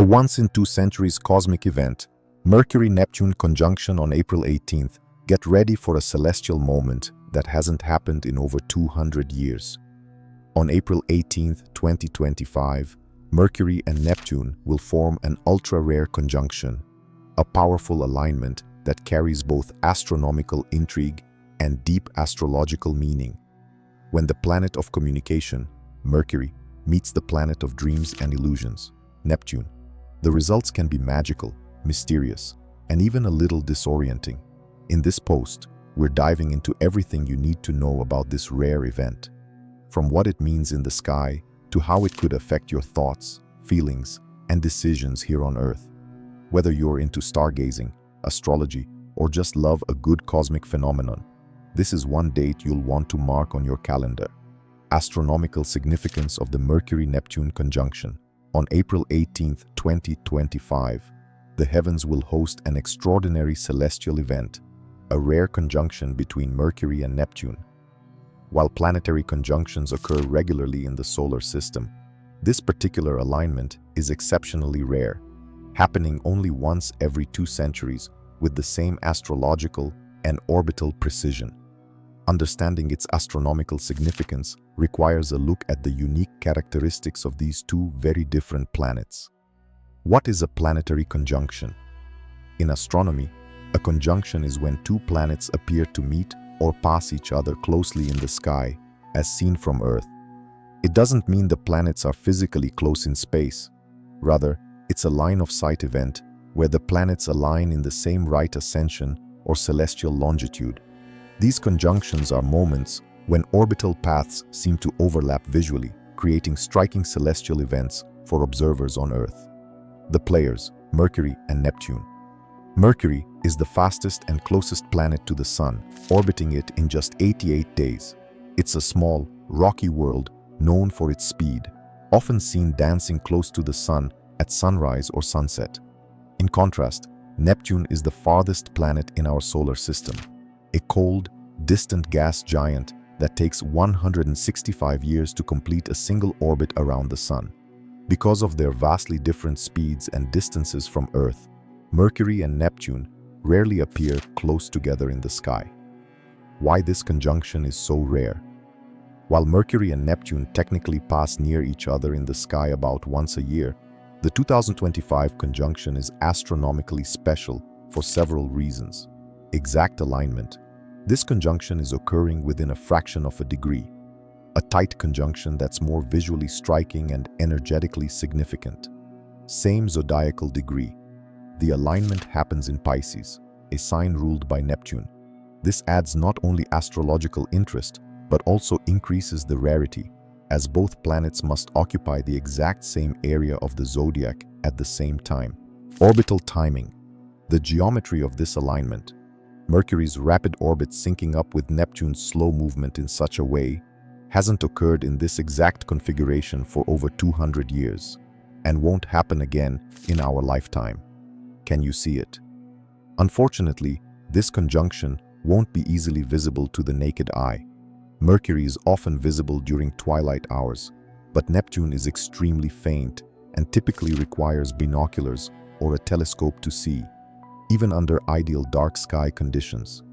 A once-in-2 centuries cosmic event, Mercury-Neptune conjunction on April 18th. Get ready for a celestial moment that hasn't happened in over 200 years. On April 18th, 2025, Mercury and Neptune will form an ultra-rare conjunction, a powerful alignment that carries both astronomical intrigue and deep astrological meaning. When the planet of communication, Mercury, meets the planet of dreams and illusions, Neptune, the results can be magical, mysterious, and even a little disorienting. In this post, we're diving into everything you need to know about this rare event, from what it means in the sky to how it could affect your thoughts, feelings, and decisions here on Earth. Whether you're into stargazing, astrology, or just love a good cosmic phenomenon, this is one date you'll want to mark on your calendar. Astronomical significance of the Mercury-Neptune conjunction. On April 18, 2025, the heavens will host an extraordinary celestial event, a rare conjunction between Mercury and Neptune. While planetary conjunctions occur regularly in the solar system, this particular alignment is exceptionally rare, happening only once every 2 centuries with the same astrological and orbital precision. Understanding its astronomical significance requires a look at the unique characteristics of these two very different planets. What is a planetary conjunction? In astronomy, a conjunction is when two planets appear to meet or pass each other closely in the sky, as seen from Earth. It doesn't mean the planets are physically close in space. Rather, it's a line-of-sight event where the planets align in the same right ascension or celestial longitude. These conjunctions are moments when orbital paths seem to overlap visually, creating striking celestial events for observers on Earth. The players, Mercury and Neptune. Mercury is the fastest and closest planet to the Sun, orbiting it in just 88 days. It's a small, rocky world known for its speed, often seen dancing close to the Sun at sunrise or sunset. In contrast, Neptune is the farthest planet in our solar system, a cold, distant gas giant that takes 165 years to complete a single orbit around the Sun. Because of their vastly different speeds and distances from Earth, Mercury and Neptune rarely appear close together in the sky. Why this conjunction is so rare? While Mercury and Neptune technically pass near each other in the sky about once a year, the 2025 conjunction is astronomically special for several reasons. Exact alignment. This conjunction is occurring within a fraction of a degree, a tight conjunction that's more visually striking and energetically significant. Same zodiacal degree. The alignment happens in Pisces, a sign ruled by Neptune. This adds not only astrological interest, but also increases the rarity, as both planets must occupy the exact same area of the zodiac at the same time. Orbital timing. The geometry of this alignment. Mercury's rapid orbit syncing up with Neptune's slow movement in such a way hasn't occurred in this exact configuration for over 200 years, and won't happen again in our lifetime. Can you see it? Unfortunately, this conjunction won't be easily visible to the naked eye. Mercury is often visible during twilight hours, but Neptune is extremely faint and typically requires binoculars or a telescope to see, even under ideal dark sky conditions.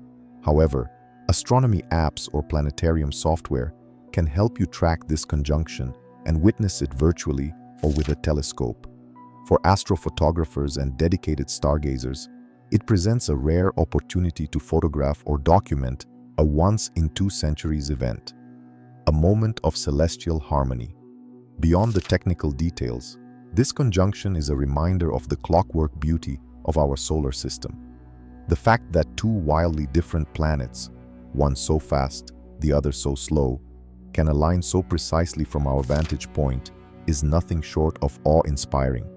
However, astronomy apps or planetarium software can help you track this conjunction and witness it virtually or with a telescope. For astrophotographers and dedicated stargazers, it presents a rare opportunity to photograph or document a once-in-2 centuries event, a moment of celestial harmony. Beyond the technical details, this conjunction is a reminder of the clockwork beauty of our solar system. The fact that two wildly different planets, one so fast, the other so slow, can align so precisely from our vantage point is nothing short of awe-inspiring.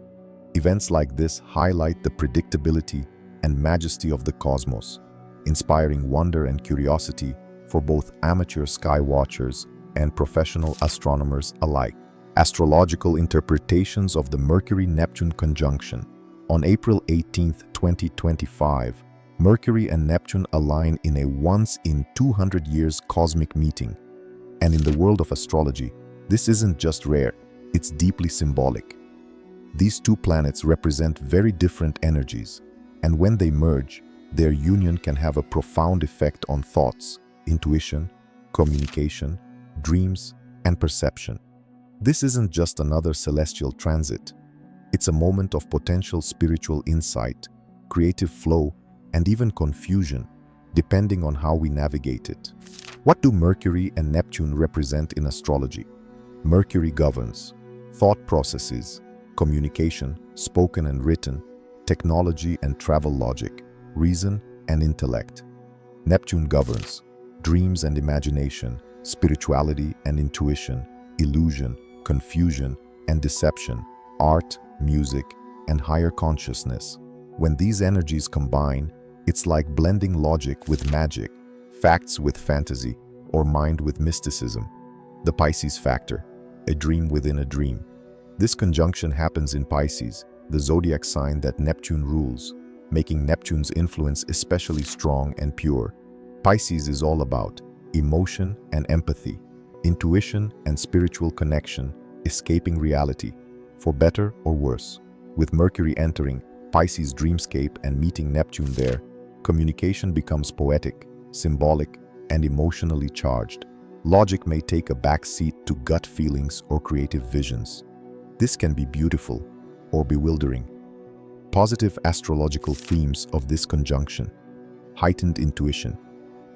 Events like this highlight the predictability and majesty of the cosmos, inspiring wonder and curiosity for both amateur sky watchers and professional astronomers alike. Astrological interpretations of the Mercury-Neptune conjunction. On April 18, 2025, Mercury and Neptune align in a once-in-200-years cosmic meeting. And in the world of astrology, this isn't just rare, it's deeply symbolic. These two planets represent very different energies, and when they merge, their union can have a profound effect on thoughts, intuition, communication, dreams, and perception. This isn't just another celestial transit. It's a moment of potential spiritual insight, creative flow, and even confusion, depending on how we navigate it. What do Mercury and Neptune represent in astrology? Mercury governs thought processes, communication, spoken and written, technology and travel logic, reason and intellect. Neptune governs dreams and imagination, spirituality and intuition, illusion, confusion and deception, art, music, and higher consciousness. When these energies combine, it's like blending logic with magic, facts with fantasy, or mind with mysticism. The Pisces factor, a dream within a dream. This conjunction happens in Pisces, the zodiac sign that Neptune rules, making Neptune's influence especially strong and pure. Pisces is all about emotion and empathy, intuition and spiritual connection, escaping reality, for better or worse. With Mercury entering Pisces' dreamscape and meeting Neptune there, communication becomes poetic, symbolic, and emotionally charged. Logic may take a back seat to gut feelings or creative visions. This can be beautiful or bewildering. Positive astrological themes of this conjunction: heightened intuition.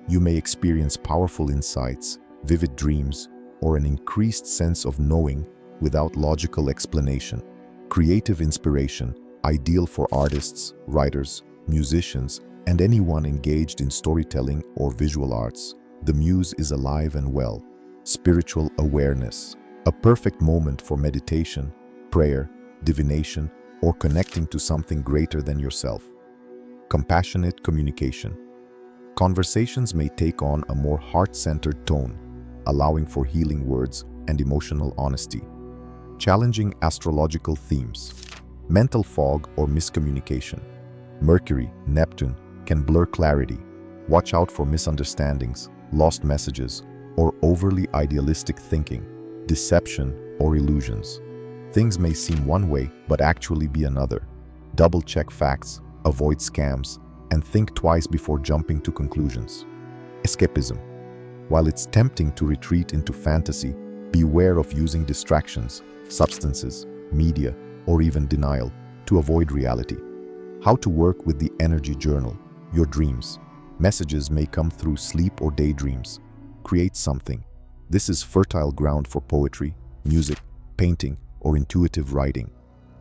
You may experience powerful insights, vivid dreams, or an increased sense of knowing without logical explanation. Creative inspiration, ideal for artists, writers, musicians, and anyone engaged in storytelling or visual arts. The muse is alive and well. Spiritual awareness, a perfect moment for meditation, prayer, divination, or connecting to something greater than yourself. Compassionate communication. Conversations may take on a more heart-centered tone, allowing for healing words and emotional honesty. Challenging astrological themes. Mental fog or miscommunication. Mercury, Neptune can blur clarity. Watch out for misunderstandings, lost messages, or overly idealistic thinking, deception or illusions. Things may seem one way but actually be another. Double-check facts, avoid scams, and think twice before jumping to conclusions. Escapism. While it's tempting to retreat into fantasy, beware of using distractions, substances, media, or even denial to avoid reality. How to work with the energy journal. Your dreams. Messages may come through sleep or daydreams. Create something. This is fertile ground for poetry, music, painting, or intuitive writing.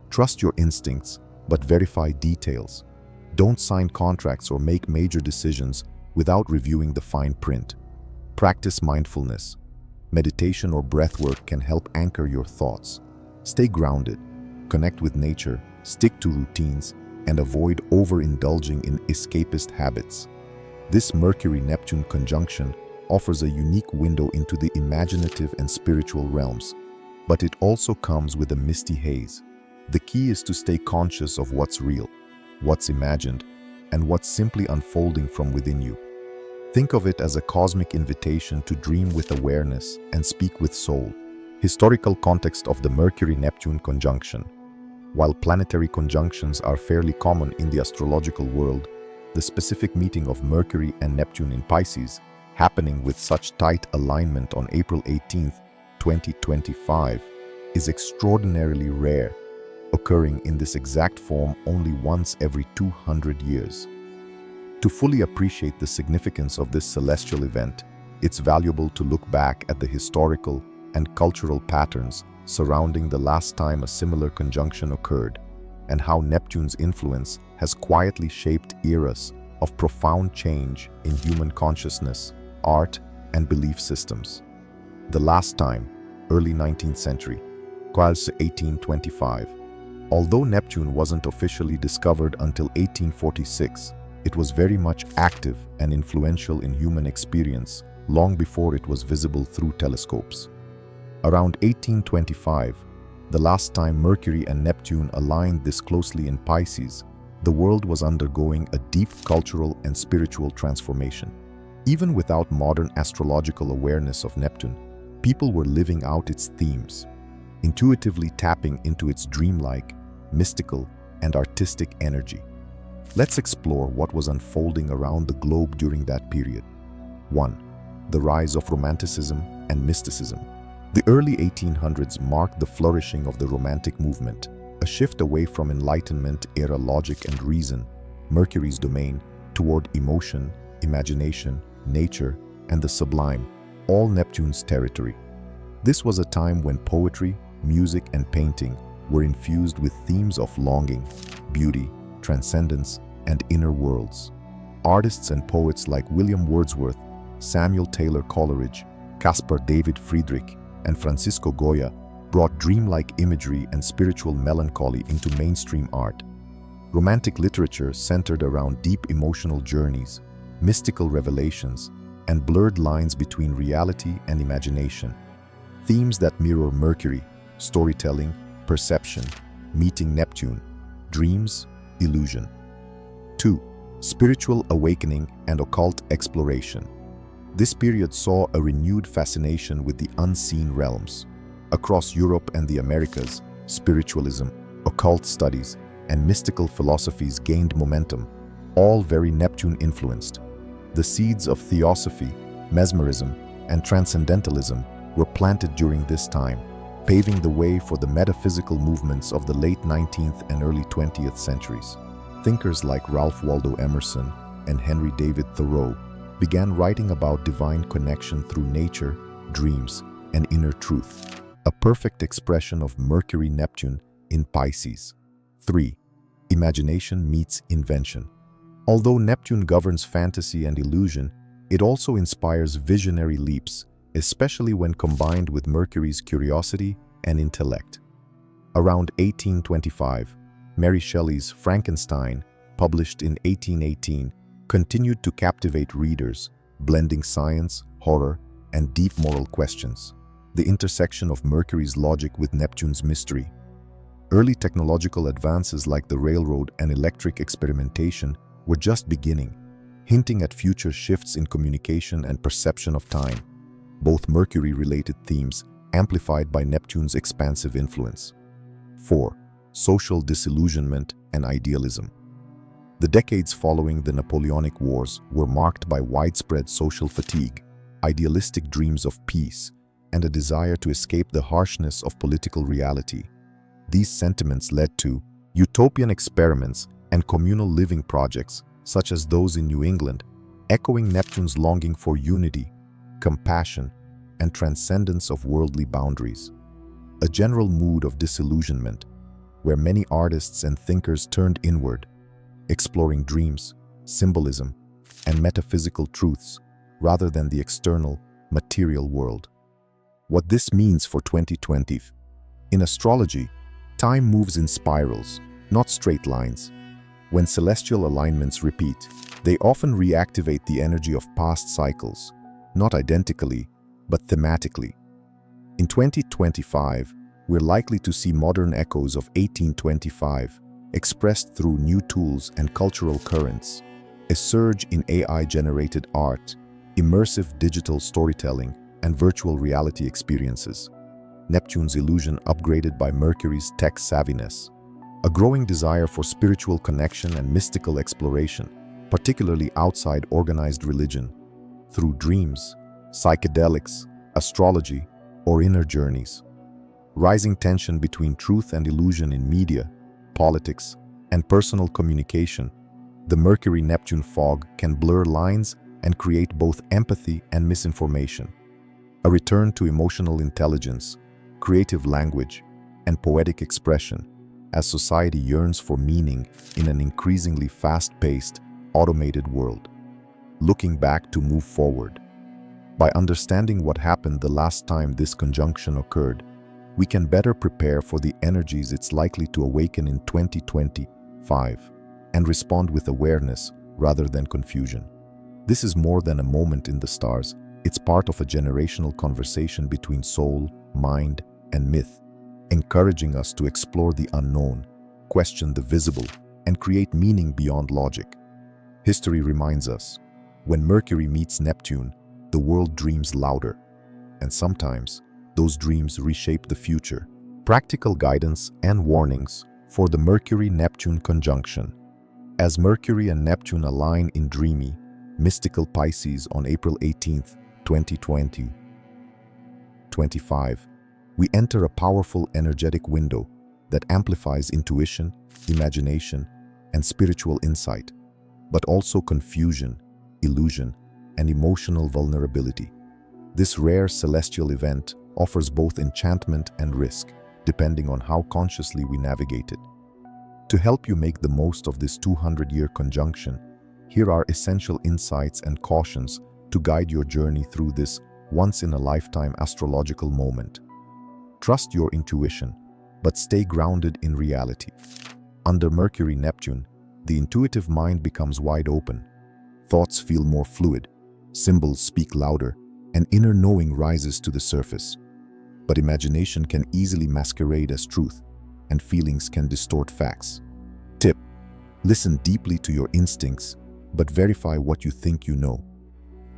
Trust your instincts, but verify details. Don't sign contracts or make major decisions without reviewing the fine print. Practice mindfulness. Meditation or breathwork can help anchor your thoughts. Stay grounded, connect with nature, stick to routines, and avoid overindulging in escapist habits. This Mercury-Neptune conjunction offers a unique window into the imaginative and spiritual realms, but it also comes with a misty haze. The key is to stay conscious of what's real, what's imagined, and what's simply unfolding from within you. Think of it as a cosmic invitation to dream with awareness and speak with soul. Historical context of the Mercury-Neptune conjunction. While planetary conjunctions are fairly common in the astrological world, the specific meeting of Mercury and Neptune in Pisces, happening with such tight alignment on April 18, 2025, is extraordinarily rare, occurring in this exact form only once every 200 years. To fully appreciate the significance of this celestial event, it's valuable to look back at the historical and cultural patterns surrounding the last time a similar conjunction occurred, and how Neptune's influence has quietly shaped eras of profound change in human consciousness, art, and belief systems. The last time, early 19th century, 1825. Although Neptune wasn't officially discovered until 1846, it was very much active and influential in human experience long before it was visible through telescopes. Around 1825, the last time Mercury and Neptune aligned this closely in Pisces, the world was undergoing a deep cultural and spiritual transformation. Even without modern astrological awareness of Neptune, people were living out its themes, intuitively tapping into its dreamlike, mystical, and artistic energy. Let's explore what was unfolding around the globe during that period. 1. The rise of Romanticism and mysticism. The early 1800s marked the flourishing of the Romantic movement, a shift away from Enlightenment-era logic and reason, Mercury's domain, toward emotion, imagination, nature, and the sublime, all Neptune's territory. This was a time when poetry, music, and painting were infused with themes of longing, beauty, transcendence, and inner worlds. Artists and poets like William Wordsworth, Samuel Taylor Coleridge, Caspar David Friedrich, and Francisco Goya brought dreamlike imagery and spiritual melancholy into mainstream art. Romantic literature centered around deep emotional journeys, mystical revelations, and blurred lines between reality and imagination. Themes that mirror Mercury, storytelling, perception, meeting Neptune, dreams, illusion. 2. Spiritual awakening and occult exploration. This period saw a renewed fascination with the unseen realms. Across Europe and the Americas, spiritualism, occult studies, and mystical philosophies gained momentum, all very Neptune-influenced. The seeds of theosophy, mesmerism, and transcendentalism were planted during this time, paving the way for the metaphysical movements of the late 19th and early 20th centuries. Thinkers like Ralph Waldo Emerson and Henry David Thoreau began writing about divine connection through nature, dreams, and inner truth, a perfect expression of Mercury-Neptune in Pisces. 3. Imagination meets invention. Although Neptune governs fantasy and illusion, it also inspires visionary leaps, especially when combined with Mercury's curiosity and intellect. Around 1825, Mary Shelley's Frankenstein, published in 1818, continued to captivate readers, blending science, horror, and deep moral questions. The intersection of Mercury's logic with Neptune's mystery. Early technological advances like the railroad and electric experimentation were just beginning, hinting at future shifts in communication and perception of time, both Mercury-related themes amplified by Neptune's expansive influence. 4. Social disillusionment and idealism. The decades following the Napoleonic Wars were marked by widespread social fatigue, idealistic dreams of peace, and a desire to escape the harshness of political reality. These sentiments led to utopian experiments and communal living projects, such as those in New England, echoing Neptune's longing for unity, compassion, and transcendence of worldly boundaries. A general mood of disillusionment, where many artists and thinkers turned inward, exploring dreams, symbolism, and metaphysical truths rather than the external, material world. What this means for 2020. In astrology, time moves in spirals, not straight lines. When celestial alignments repeat, they often reactivate the energy of past cycles, not identically, but thematically. In 2025, we're likely to see modern echoes of 1825, expressed through new tools and cultural currents, a surge in AI-generated art, immersive digital storytelling, and virtual reality experiences. Neptune's illusion upgraded by Mercury's tech savviness. A growing desire for spiritual connection and mystical exploration, particularly outside organized religion, through dreams, psychedelics, astrology, or inner journeys. Rising tension between truth and illusion in media, politics, and personal communication. The Mercury-Neptune fog can blur lines and create both empathy and misinformation. A return to emotional intelligence, creative language, and poetic expression as society yearns for meaning in an increasingly fast-paced, automated world. Looking back to move forward. By understanding what happened the last time this conjunction occurred, we can better prepare for the energies it's likely to awaken in 2025 and respond with awareness rather than confusion. This is more than a moment in the stars. It's part of a generational conversation between soul, mind, and myth, encouraging us to explore the unknown, question the visible, and create meaning beyond logic. History reminds us, when Mercury meets Neptune, the world dreams louder, and sometimes those dreams reshape the future. Practical guidance and warnings for the Mercury-Neptune conjunction. As Mercury and Neptune align in dreamy, mystical Pisces on April 18, 2025, we enter a powerful energetic window that amplifies intuition, imagination, and spiritual insight, but also confusion, illusion, and emotional vulnerability. This rare celestial event offers both enchantment and risk, depending on how consciously we navigate it. To help you make the most of this 200-year conjunction, here are essential insights and cautions to guide your journey through this once-in-a-lifetime astrological moment. Trust your intuition, but stay grounded in reality. Under Mercury-Neptune, the intuitive mind becomes wide open. Thoughts feel more fluid, symbols speak louder, and inner knowing rises to the surface. But imagination can easily masquerade as truth, and feelings can distort facts. Tip: listen deeply to your instincts, but verify what you think you know.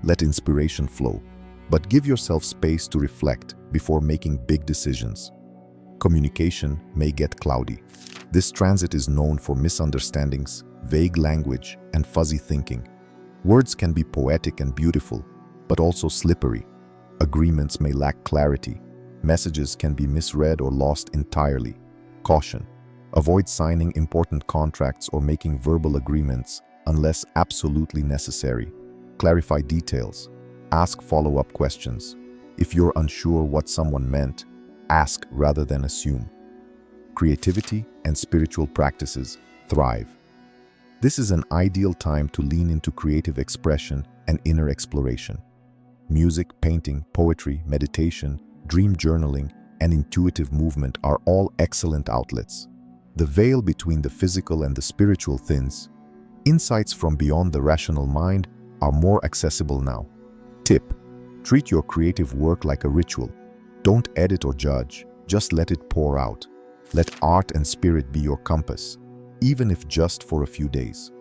Let inspiration flow, but give yourself space to reflect before making big decisions. Communication may get cloudy. This transit is known for misunderstandings, vague language, and fuzzy thinking. Words can be poetic and beautiful, but also slippery. Agreements may lack clarity. Messages can be misread or lost entirely. Caution: avoid signing important contracts or making verbal agreements unless absolutely necessary. Clarify details. Ask follow-up questions. If you're unsure what someone meant, ask rather than assume. Creativity and spiritual practices thrive. This is an ideal time to lean into creative expression and inner exploration. Music, painting, poetry, meditation, dream journaling, and intuitive movement are all excellent outlets. The veil between the physical and the spiritual thins. Insights from beyond the rational mind are more accessible now. Tip: treat your creative work like a ritual. Don't edit or judge, just let it pour out. Let art and spirit be your compass, even if just for a few days.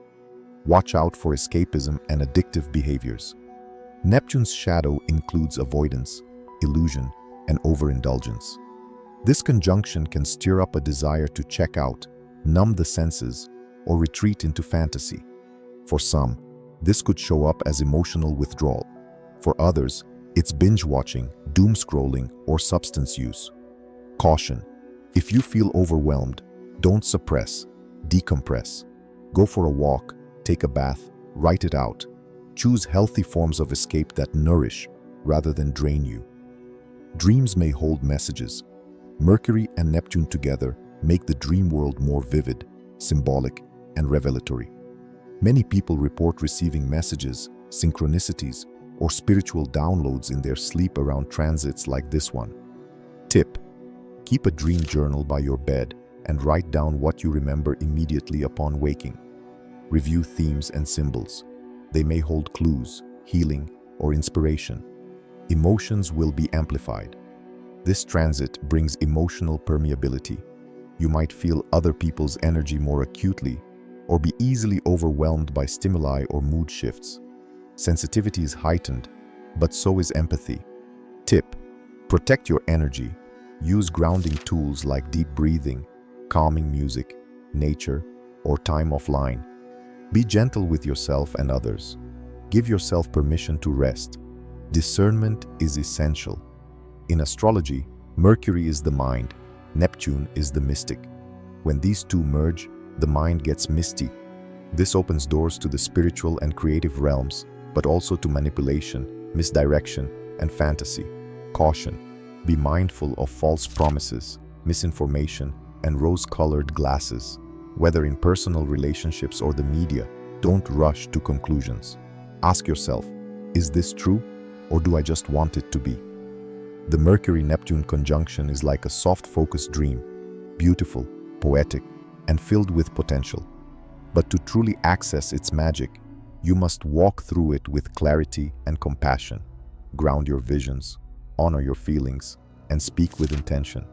Watch out for escapism and addictive behaviors. Neptune's shadow includes avoidance, illusion, and overindulgence. This conjunction can stir up a desire to check out, numb the senses, or retreat into fantasy. For some, this could show up as emotional withdrawal. For others, it's binge-watching, doom-scrolling, or substance use. Caution: if you feel overwhelmed, don't suppress, decompress. Go for a walk, take a bath, write it out. Choose healthy forms of escape that nourish rather than drain you. Dreams may hold messages. Mercury and Neptune together make the dream world more vivid, symbolic, and revelatory. Many people report receiving messages, synchronicities, or spiritual downloads in their sleep around transits like this one. Tip: keep a dream journal by your bed and write down what you remember immediately upon waking. Review themes and symbols. They may hold clues, healing, or inspiration. Emotions will be amplified. This transit brings emotional permeability. You might feel other people's energy more acutely, or be easily overwhelmed by stimuli or mood shifts. Sensitivity is heightened, but so is empathy. Tip: protect your energy. Use grounding tools like deep breathing, calming music, nature, or time offline. Be gentle with yourself and others. Give yourself permission to rest. Discernment is essential. In astrology, Mercury is the mind, Neptune is the mystic. When these two merge, the mind gets misty. This opens doors to the spiritual and creative realms, but also to manipulation, misdirection, and fantasy. Caution: be mindful of false promises, misinformation, and rose-colored glasses. Whether in personal relationships or the media, don't rush to conclusions. Ask yourself, is this true, or do I just want it to be? The Mercury-Neptune conjunction is like a soft-focused dream, beautiful, poetic, and filled with potential. But to truly access its magic, you must walk through it with clarity and compassion. Ground your visions, honor your feelings, and speak with intention.